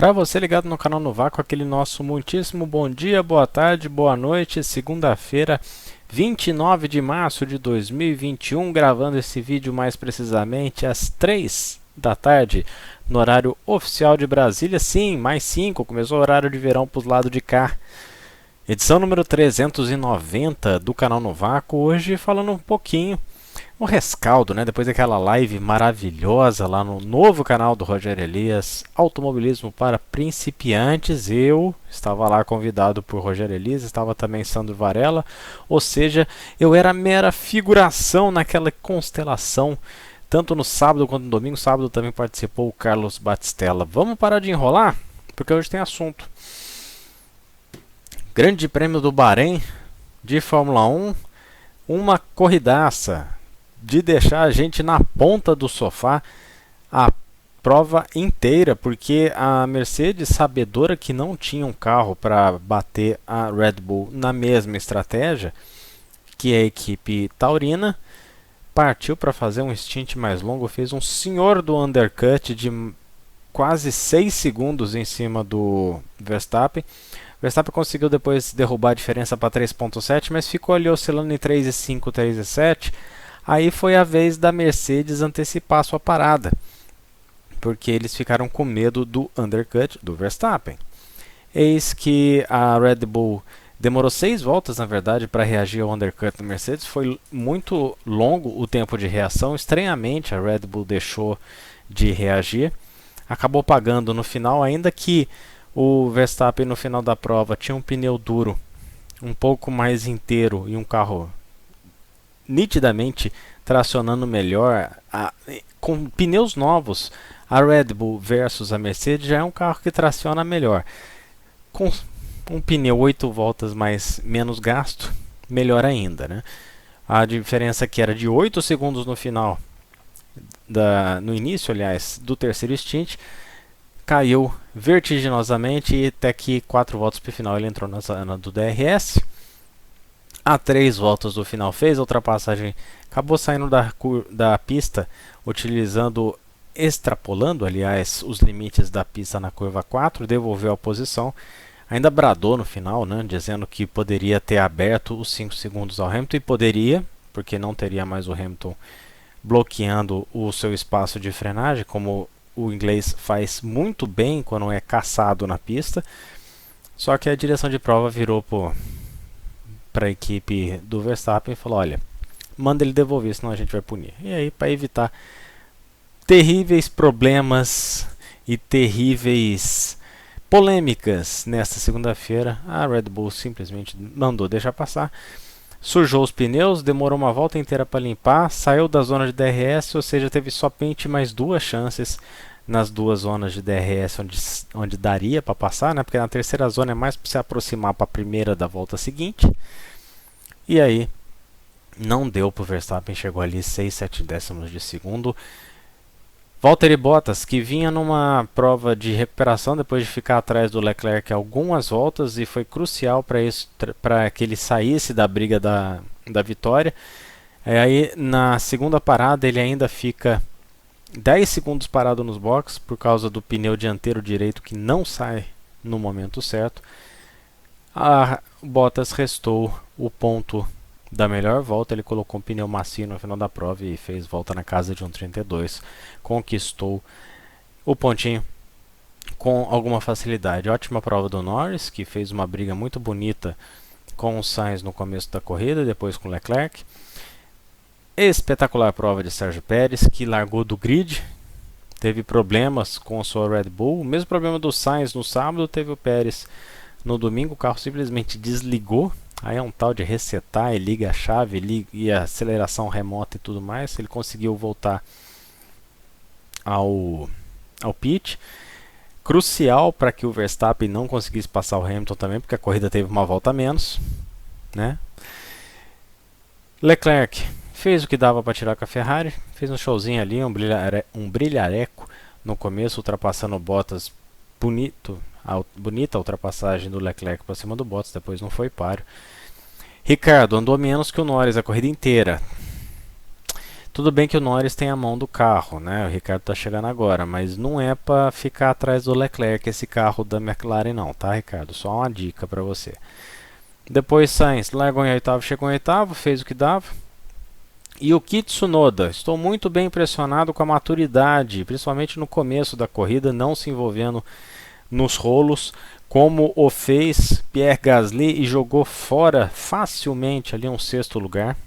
Para você ligado no canal no Vácuo, aquele nosso muitíssimo bom dia, boa tarde, boa noite, segunda-feira, 29 de março de 2021, gravando esse vídeo mais precisamente às 3 da tarde, no horário oficial de Brasília. Sim, mais 5, começou o horário de verão para os lados de cá. Edição número 390 do canal no Vácuo, hoje falando um pouquinho um rescaldo, né? Depois daquela live maravilhosa lá no novo canal do Rogério Elias, Automobilismo para Principiantes. Eu estava lá convidado por Rogério Elias, estava também Sandro Varela, ou seja, eu era mera figuração naquela constelação, tanto no sábado quanto no domingo. Sábado também participou o Carlos Batistella. Vamos parar de enrolar, porque hoje tem assunto. Grande Prêmio do Bahrein de Fórmula 1, uma corridaça de deixar a gente na ponta do sofá a prova inteira, porque a Mercedes, sabedora que não tinha um carro para bater a Red Bull na mesma estratégia que a equipe taurina, partiu para fazer um stint mais longo, fez um senhor do undercut de quase 6 segundos em cima do Verstappen. Verstappen conseguiu depois derrubar a diferença para 3.7, mas ficou ali oscilando em 3.5, 3.7. Aí foi a vez da Mercedes antecipar sua parada, porque eles ficaram com medo do undercut do Verstappen. Eis que a Red Bull demorou 6 voltas, na verdade, para reagir ao undercut da Mercedes. Foi muito longo o tempo de reação. Estranhamente, a Red Bull deixou de reagir. Acabou pagando no final, ainda que o Verstappen no final da prova tinha um pneu duro um pouco mais inteiro e um carro nitidamente tracionando melhor, com pneus novos. A Red Bull versus a Mercedes já é um carro que traciona melhor. Com um pneu 8 voltas menos gasto, melhor ainda, né? A diferença que era de 8 segundos no final, no início, aliás, do terceiro stint, caiu vertiginosamente e até que 4 voltas para o final ele entrou na zona do DRS. A 3 voltas do final fez a ultrapassagem, acabou saindo da pista, extrapolando, aliás, os limites da pista na curva 4, devolveu a posição, ainda bradou no final, né, dizendo que poderia ter aberto os 5 segundos ao Hamilton, e poderia, porque não teria mais o Hamilton bloqueando o seu espaço de frenagem, como o inglês faz muito bem quando é caçado na pista. Só que a direção de prova virou para a equipe do Verstappen e falou: olha, manda ele devolver, senão a gente vai punir. E aí, para evitar terríveis problemas e terríveis polêmicas nesta segunda-feira, a Red Bull simplesmente mandou deixar passar. Sujou os pneus, demorou uma volta inteira para limpar, saiu da zona de DRS, ou seja, teve somente mais 2 chances nas 2 zonas de DRS onde daria para passar, né? Porque na terceira zona é mais para se aproximar para a primeira da volta seguinte. E aí não deu para o Verstappen, chegou ali 6, 7 décimos de segundo. Valtteri Bottas, que vinha numa prova de recuperação depois de ficar atrás do Leclerc algumas voltas, e foi crucial para que ele saísse da briga da vitória. Aí na segunda parada ele ainda fica 10 segundos parado nos boxes por causa do pneu dianteiro direito que não sai no momento certo. A Bottas restou o ponto da melhor volta, ele colocou um pneu macio no final da prova e fez volta na casa de 1,32. Conquistou o pontinho com alguma facilidade. Ótima prova do Norris, que fez uma briga muito bonita com o Sainz no começo da corrida, depois com o Leclerc. Espetacular prova de Sérgio Pérez, que largou do grid, teve problemas com a sua Red Bull. O mesmo problema do Sainz no sábado teve o Pérez no domingo. O carro simplesmente desligou. Aí é um tal de resetar, e liga a chave, e a aceleração remota e tudo mais. Ele conseguiu voltar ao pit. Crucial para que o Verstappen não conseguisse passar o Hamilton também, porque a corrida teve uma volta a menos, né? Leclerc fez o que dava para tirar com a Ferrari, fez um showzinho ali, um brilhareco no começo, ultrapassando o Bottas, bonita a ultrapassagem do Leclerc para cima do Bottas, depois não foi páreo. Ricardo andou menos que o Norris a corrida inteira. Tudo bem que o Norris tem a mão do carro, né? O Ricardo está chegando agora, mas não é para ficar atrás do Leclerc esse carro da McLaren não, tá, Ricardo? Só uma dica para você. Depois Sainz largou em oitavo, chegou em oitavo, fez o que dava. E o Tsunoda, estou muito bem impressionado com a maturidade, principalmente no começo da corrida, não se envolvendo nos rolos, como o fez Pierre Gasly e jogou fora facilmente ali um sexto lugar.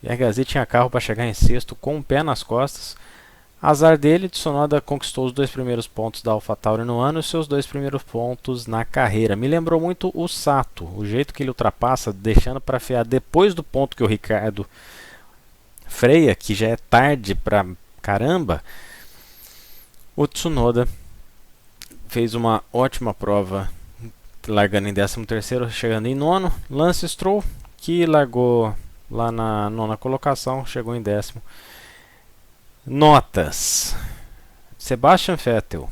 Pierre Gasly tinha carro para chegar em sexto com o pé nas costas. Azar dele, Tsunoda conquistou os 2 primeiros pontos da AlphaTauri no ano e os seus 2 primeiros pontos na carreira. Me lembrou muito o Sato, o jeito que ele ultrapassa, deixando para frear depois do ponto que o Ricardo freia, que já é tarde pra caramba. O Tsunoda fez uma ótima prova, largando em 13º, chegando em nono. Lance Stroll, que largou lá na nona colocação, chegou em 10º. Notas. Sebastian Vettel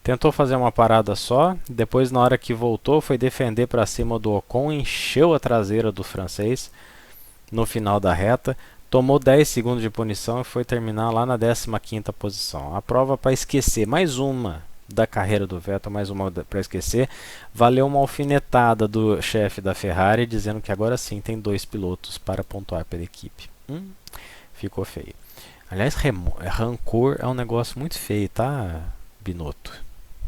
tentou fazer uma parada só, depois na hora que voltou foi defender para cima do Ocon, encheu a traseira do francês no final da reta, tomou 10 segundos de punição e foi terminar lá na 15ª posição. A prova para esquecer, mais uma da carreira do Vettel, mais uma para esquecer, valeu uma alfinetada do chefe da Ferrari dizendo que agora sim tem 2 pilotos para pontuar pela equipe. Ficou feio. Aliás, rancor é um negócio muito feio, tá, Binotto?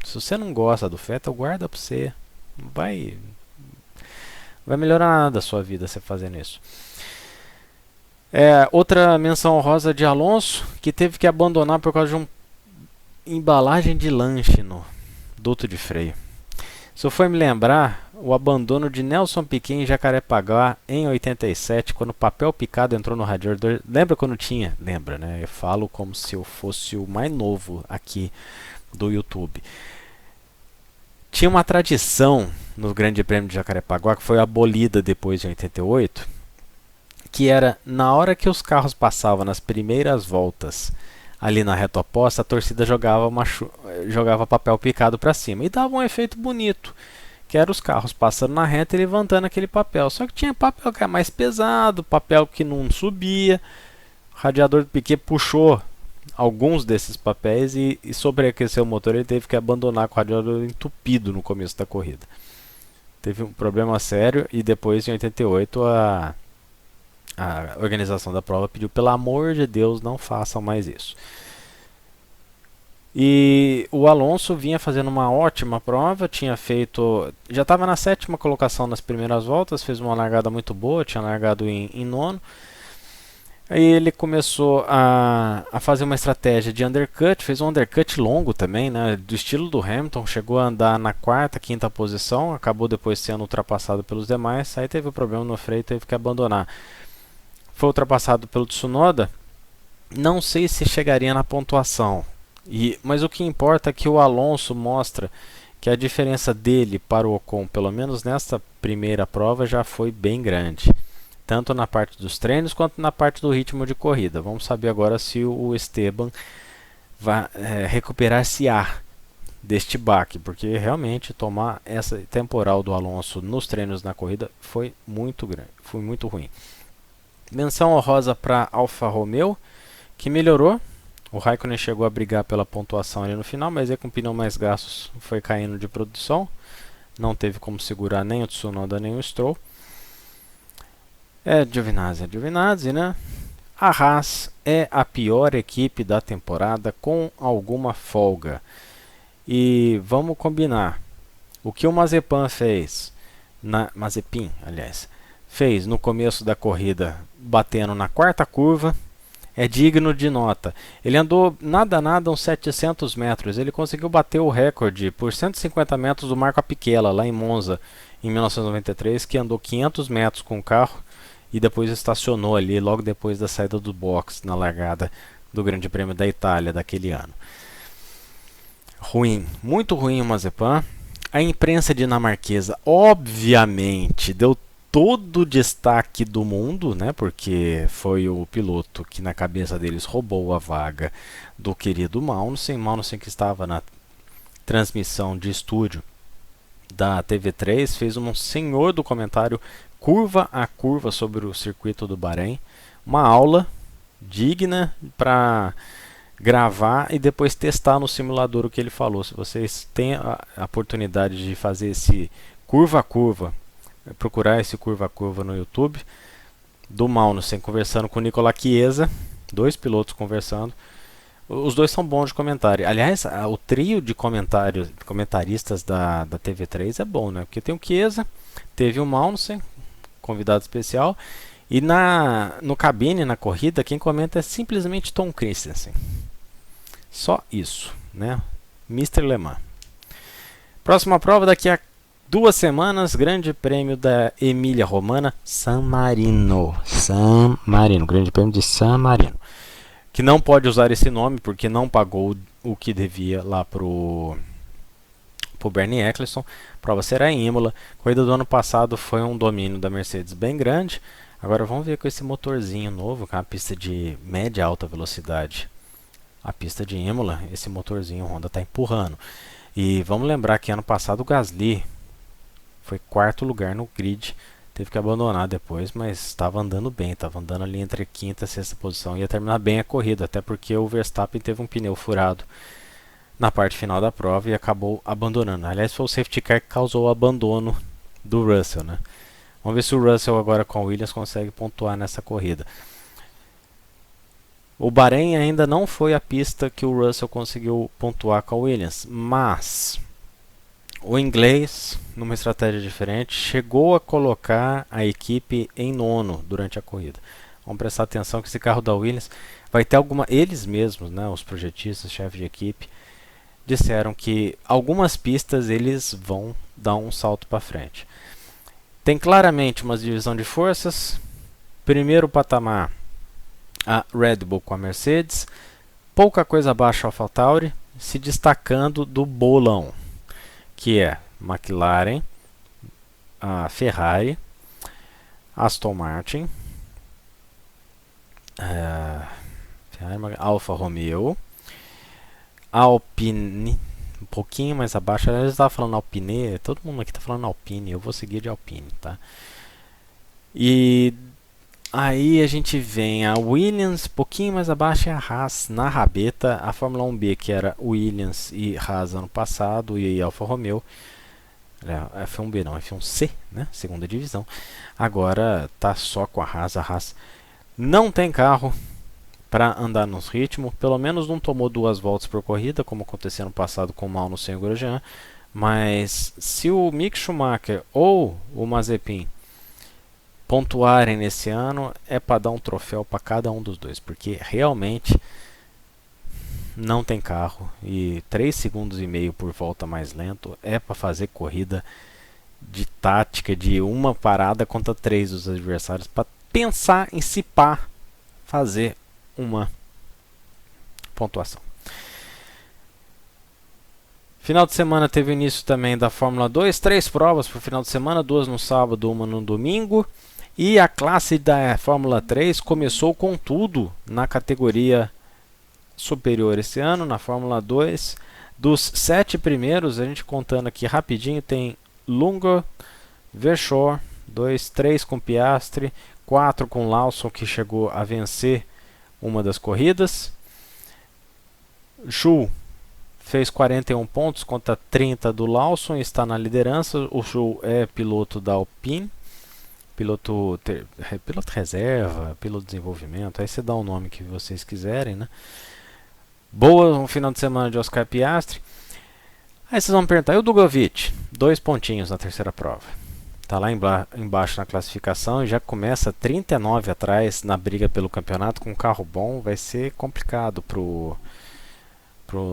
Se você não gosta do Vettel, guarda pra você. Não vai melhorar nada a sua vida você fazendo isso. Outra menção honrosa de Alonso, que teve que abandonar por causa de uma embalagem de lanche no duto de freio. Isso foi me lembrar o abandono de Nelson Piquet em Jacarepaguá em 87, quando o papel picado entrou no radiador. Lembra quando tinha? Lembra, né? Eu falo como se eu fosse o mais novo aqui do YouTube. Tinha uma tradição no Grande Prêmio de Jacarepaguá, que foi abolida depois de 88, que era na hora que os carros passavam nas primeiras voltas ali na reta oposta, a torcida jogava papel picado para cima e dava um efeito bonito, que era os carros passando na reta e levantando aquele papel. Só que tinha papel que era mais pesado, papel que não subia. O radiador do Piquet puxou alguns desses papéis e sobreaqueceu o motor. Ele teve que abandonar com o radiador entupido no começo da corrida. Teve um problema sério e depois, em 88, a organização da prova pediu, pelo amor de Deus, não façam mais isso. E o Alonso vinha fazendo uma ótima prova, já estava na 7ª colocação nas primeiras voltas, fez uma largada muito boa, tinha largado em nono. Aí ele começou a fazer uma estratégia de undercut, fez um undercut longo também, né, do estilo do Hamilton, chegou a andar na 4ª, 5ª posição, acabou depois sendo ultrapassado pelos demais, aí teve um problema no freio e teve que abandonar. Foi ultrapassado pelo Tsunoda, não sei se chegaria na pontuação, mas o que importa é que o Alonso mostra que a diferença dele para o Ocon, pelo menos nesta primeira prova, já foi bem grande, tanto na parte dos treinos quanto na parte do ritmo de corrida. Vamos saber agora se o Esteban vai recuperar-se-á deste baque, porque realmente tomar essa temporal do Alonso nos treinos na corrida foi muito grande, foi muito ruim. Menção honrosa para Alfa Romeo, que melhorou. O Raikkonen chegou a brigar pela pontuação ali no final, mas aí com pneu mais gastos foi caindo de produção. Não teve como segurar nem o Tsunoda nem o Stroll. Giovinazzi, né? A Haas é a pior equipe da temporada com alguma folga. E vamos combinar. O que o Mazepin fez, fez no começo da corrida, batendo na 4ª curva, é digno de nota. Ele andou nada uns 700 metros. Ele conseguiu bater o recorde por 150 metros do Marco Apicella, lá em Monza, em 1993, que andou 500 metros com o carro e depois estacionou ali, logo depois da saída do box, na largada do Grande Prêmio da Itália daquele ano. Ruim, muito ruim o Mazepin. A imprensa dinamarquesa, obviamente, deu todo o destaque do mundo, né, porque foi o piloto que na cabeça deles roubou a vaga do querido Magnussen que estava na transmissão de estúdio da TV3, fez um senhor do comentário curva a curva sobre o circuito do Bahrein, uma aula digna para gravar e depois testar no simulador o que ele falou. Se vocês têm a oportunidade de fazer esse curva a curva, procurar esse curva a curva no YouTube, do Magnussen conversando com o Nicolas Chiesa, dois pilotos conversando. Os dois são bons de comentário. Aliás, o trio de comentaristas da TV3 é bom, né? Porque tem o Chiesa, teve o Magnussen, convidado especial, e no cabine, na corrida, quem comenta é simplesmente Tom Christensen. Só isso, né? Mr. Le Mans. Próxima prova daqui a 2 semanas, Grande Prêmio da Emília-Romana, San Marino. Grande Prêmio de San Marino. Que não pode usar esse nome porque não pagou o que devia lá pro Bernie Eccleston. A prova será em Imola. A corrida do ano passado foi um domínio da Mercedes bem grande. Agora vamos ver com esse motorzinho novo, com a pista de média e alta velocidade. A pista de Imola, esse motorzinho Honda está empurrando. E vamos lembrar que ano passado o Gasly foi 4º lugar no grid. Teve que abandonar depois, mas estava andando bem, estava andando ali entre 5ª e 6ª posição. Ia terminar bem a corrida, até porque o Verstappen teve um pneu furado na parte final da prova e acabou abandonando. Aliás, foi o safety car que causou o abandono do Russell, né? Vamos ver se o Russell agora com a Williams consegue pontuar nessa corrida. O Bahrein ainda não foi a pista que o Russell conseguiu pontuar com a Williams, mas o inglês, numa estratégia diferente, chegou a colocar a equipe em 9º durante a corrida. Vamos prestar atenção que esse carro da Williams vai ter eles mesmos, né, os projetistas, chefes de equipe, disseram que algumas pistas eles vão dar um salto para frente. Tem claramente uma divisão de forças. Primeiro patamar, a Red Bull com a Mercedes, pouca coisa abaixo a AlphaTauri, se destacando do bolão, que é McLaren, a Ferrari, Aston Martin, Alfa Romeo, Alpine, um pouquinho mais abaixo. Eu estava falando Alpine, todo mundo aqui está falando Alpine, eu vou seguir de Alpine, tá? E aí a gente vem a Williams, um pouquinho mais abaixo é a Haas na rabeta, a Fórmula 1B que era Williams e Haas ano passado e Alfa Romeo, F1B não, F1C, né? Segunda divisão. Agora tá só com a Haas não tem carro para andar nos ritmos, pelo menos não tomou 2 voltas por corrida, como aconteceu no passado com o Magnussen e o Grosjean, mas se o Mick Schumacher ou o Mazepin pontuarem nesse ano, é para dar um troféu para cada um dos dois, porque realmente não tem carro e 3,5 segundos por volta mais lento é para fazer corrida de tática de uma parada contra 3 dos adversários, para pensar em se pá fazer uma pontuação. Final de semana teve início também da Fórmula 2, 3 provas para o final de semana, 2 no sábado, 1 no domingo. E a classe da Fórmula 3 começou com tudo na categoria superior esse ano, na Fórmula 2. Dos 7 primeiros, a gente contando aqui rapidinho, tem Lungo, Verschoor, 2, 3 com Piastri, 4 com Lawson, que chegou a vencer uma das corridas. Zhou fez 41 pontos contra 30 do Lawson e está na liderança. O Zhou é piloto da Alpine, piloto reserva, piloto de desenvolvimento, aí você dá o nome que vocês quiserem, né? Boa um final de semana de Oscar Piastri. Aí vocês vão me perguntar, e o Drugovich? 2 pontinhos na terceira prova. Está lá embaixo na classificação e já começa 39 atrás na briga pelo campeonato. Com um carro bom vai ser complicado pro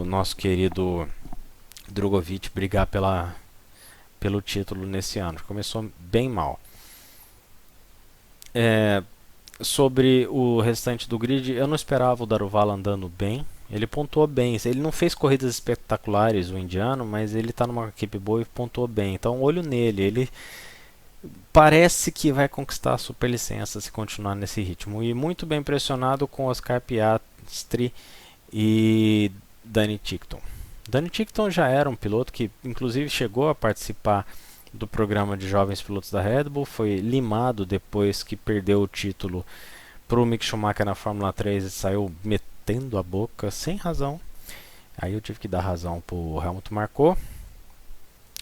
nosso querido Drugovich brigar pelo título nesse ano. Começou bem mal. Sobre o restante do grid, eu não esperava o Daruvala andando bem. Ele pontuou bem. Ele não fez corridas espetaculares, o indiano, mas ele está numa equipe boa e pontuou bem. Então, olho nele. Ele parece que vai conquistar a superlicença se continuar nesse ritmo. E muito bem impressionado com Oscar Piastri e Danny Tickton. Danny Tickton já era um piloto que, inclusive, chegou a participar do programa de jovens pilotos da Red Bull. Foi limado depois que perdeu o título pro Mick Schumacher na Fórmula 3 ele saiu metendo a boca sem razão. Aí eu tive que dar razão pro Helmut Marko.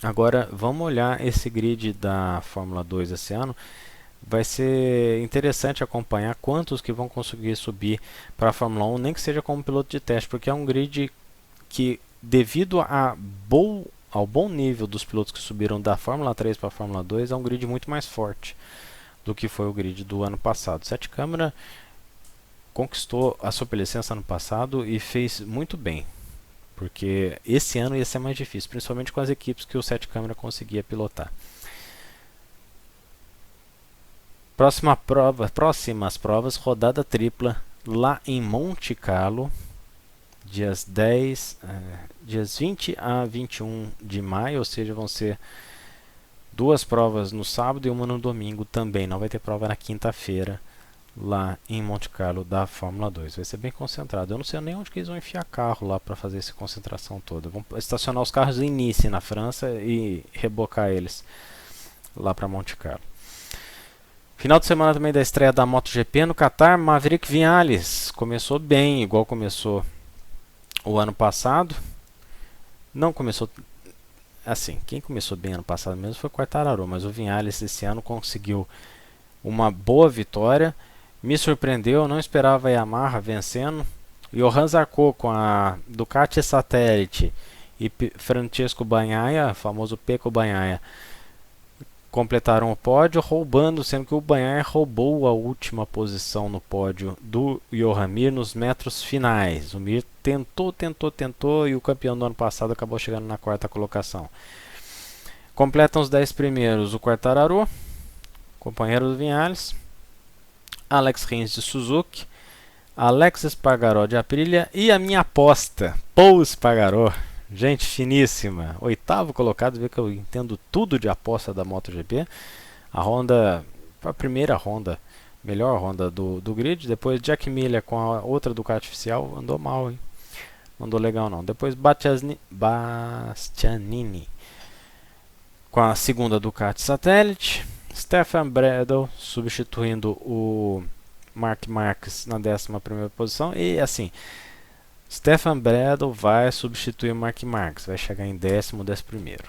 Agora vamos olhar esse grid da Fórmula 2 esse ano. Vai ser interessante acompanhar quantos que vão conseguir subir para a Fórmula 1, nem que seja como piloto de teste, porque é um grid que, devido ao bom nível dos pilotos que subiram da Fórmula 3 para a Fórmula 2, é um grid muito mais forte do que foi o grid do ano passado. Sete Câmara conquistou a superlicença ano passado e fez muito bem, porque esse ano ia ser mais difícil, principalmente com as equipes que o Sete Câmara conseguia pilotar. Próximas provas, rodada tripla lá em Monte Carlo, dias 20 a 21 de maio, ou seja, vão ser duas provas no sábado e uma no domingo também. Não vai ter prova na quinta-feira lá em Monte Carlo da Fórmula 2. Vai ser bem concentrado. Eu não sei nem onde que eles vão enfiar carro lá para fazer essa concentração toda. Vão estacionar os carros em Nice, na França, e rebocar eles lá para Monte Carlo. Final de semana também da estreia da MotoGP no Qatar. Maverick Viñales começou bem, igual começou o ano passado. Não começou assim, quem começou bem ano passado mesmo foi o Quartararo, mas o Viñales esse ano conseguiu uma boa vitória. Me surpreendeu, não esperava a Yamaha vencendo. Johan Zarco com a Ducati Satellite e Francesco Bagnaia, famoso Pecco Bagnaia, completaram o pódio, roubando, sendo que o Bagnaia roubou a última posição no pódio do Johan Mir nos metros finais. O Mir tentou e o campeão do ano passado acabou chegando na quarta colocação. Completam os 10 primeiros o Quartararo, companheiro do Viñales, Alex Rins de Suzuki, Alex Espargaró de Aprilia e a minha aposta, Pol Espargaró. Gente finíssima, oitavo colocado, vê que eu entendo tudo de aposta da MotoGP. A Honda, a primeira Honda, melhor Honda do grid. Depois Jack Miller com a outra Ducati oficial, andou mal, hein? Não andou legal não. Depois Bastianini com a segunda Ducati Satellite. Stefan Bradl substituindo o Marc Marquez na 11ª posição. E assim, Stefan Bradl vai substituir o Marc Marquez, vai chegar em 10º, 11º.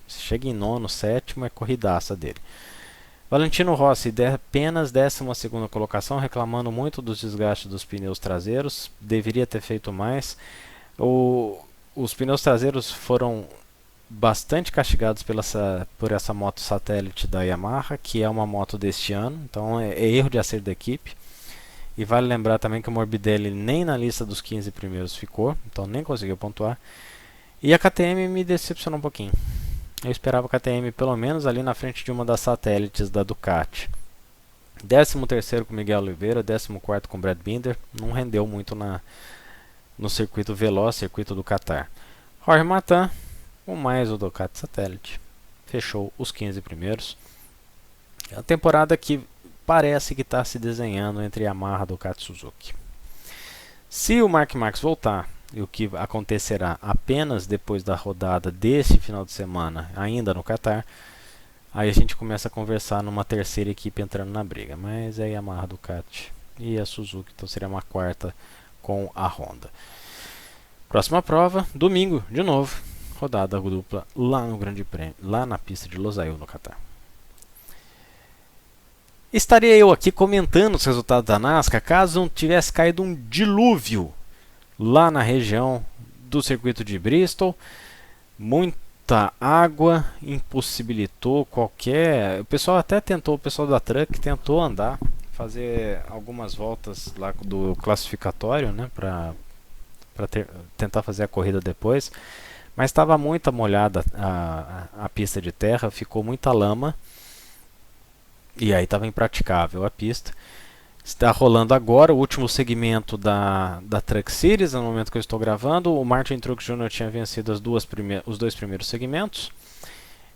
Se chega em 9º, 7º, é corridaça dele. Valentino Rossi, apenas 12ª colocação, reclamando muito dos desgastes dos pneus traseiros. Deveria ter feito mais. Os pneus traseiros foram bastante castigados por essa moto satélite da Yamaha, que é uma moto deste ano. Então é erro de acerto da equipe. E vale lembrar também que o Morbidelli nem na lista dos 15 primeiros ficou, então nem conseguiu pontuar. E a KTM me decepcionou um pouquinho. Eu esperava a KTM pelo menos ali na frente de uma das satélites da Ducati. 13º com Miguel Oliveira, 14º com Brad Binder. Não rendeu muito no circuito veloz, circuito do Qatar. Jorge Martin, com mais o Ducati Satélite, fechou os 15 primeiros. É a temporada que parece que está se desenhando entre Yamaha, Ducati e Suzuki. Se o Marc Marquez voltar, e o que acontecerá apenas depois da rodada deste final de semana, ainda no Qatar, aí a gente começa a conversar numa terceira equipe entrando na briga. Mas é Yamaha, Ducati e a Suzuki, então seria uma quarta com a Honda. Próxima prova, domingo, de novo, rodada dupla lá no Grande Prêmio, lá na pista de Losail, no Qatar. Estaria eu aqui comentando os resultados da NASCAR caso não tivesse caído um dilúvio lá na região do circuito de Bristol. Muita água impossibilitou qualquer... O pessoal até tentou, o pessoal da Truck tentou andar, fazer algumas voltas lá do classificatório, né, para tentar fazer a corrida depois. Mas estava muito molhada a pista de terra, ficou muita lama. E aí estava impraticável a pista. Está rolando agora o último segmento da Truck Series, no momento que eu estou gravando. O Martin Truex Jr. tinha vencido os dois primeiros segmentos.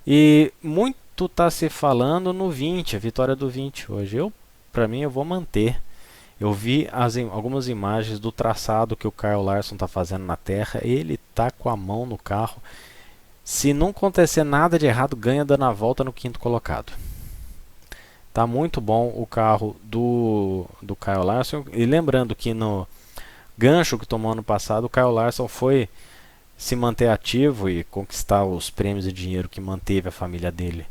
E muito está se falando no 20, a vitória do 20 hoje. Para mim, eu vou manter. Eu vi algumas imagens do traçado que o Kyle Larson está fazendo na terra. Ele está com a mão no carro. Se não acontecer nada de errado, ganha dando a volta no quinto colocado. Tá muito bom o carro do Kyle Larson. E lembrando que no gancho que tomou ano passado, o Kyle Larson foi se manter ativo e conquistar os prêmios e dinheiro que manteve a família dele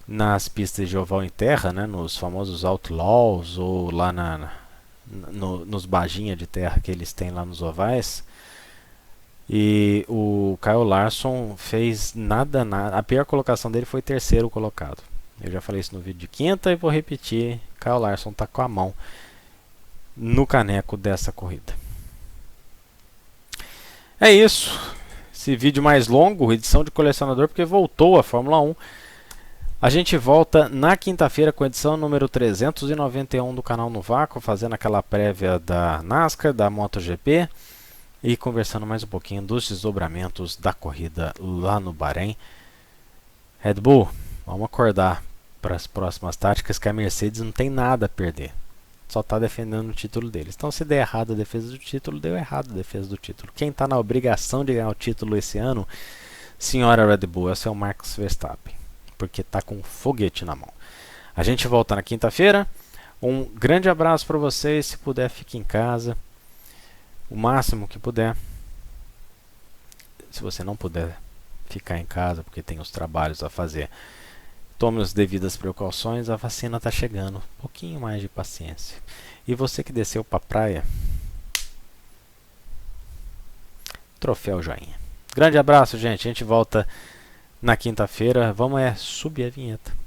nas pistas de oval em terra, né, nos famosos Outlaws ou lá nos Baginha de terra que eles têm lá nos ovais. E o Kyle Larson fez nada. A pior colocação dele foi terceiro colocado. Eu já falei isso no vídeo de quinta e vou repetir. Kyle Larson está com a mão no caneco dessa corrida. É isso. Esse vídeo mais longo, edição de colecionador, porque voltou a Fórmula 1. A gente volta na quinta-feira com a edição número 391 do canal No Vácuo, fazendo aquela prévia da NASCAR, da MotoGP e conversando mais um pouquinho dos desdobramentos da corrida lá no Bahrein. Red Bull, vamos acordar para as próximas táticas, que a Mercedes não tem nada a perder. Só está defendendo o título deles. Então, se der errado a defesa do título, deu errado a defesa do título. Quem está na obrigação de ganhar o título esse ano, senhora Red Bull, é o seu Max Verstappen, porque está com um foguete na mão. A gente volta na quinta-feira. Um grande abraço para vocês. Se puder, fique em casa o máximo que puder. Se você não puder ficar em casa porque tem os trabalhos a fazer, tome as devidas precauções. A vacina está chegando. Um pouquinho mais de paciência. E você que desceu para a praia, troféu joinha. Grande abraço, gente. A gente volta na quinta-feira. Vamos subir a vinheta.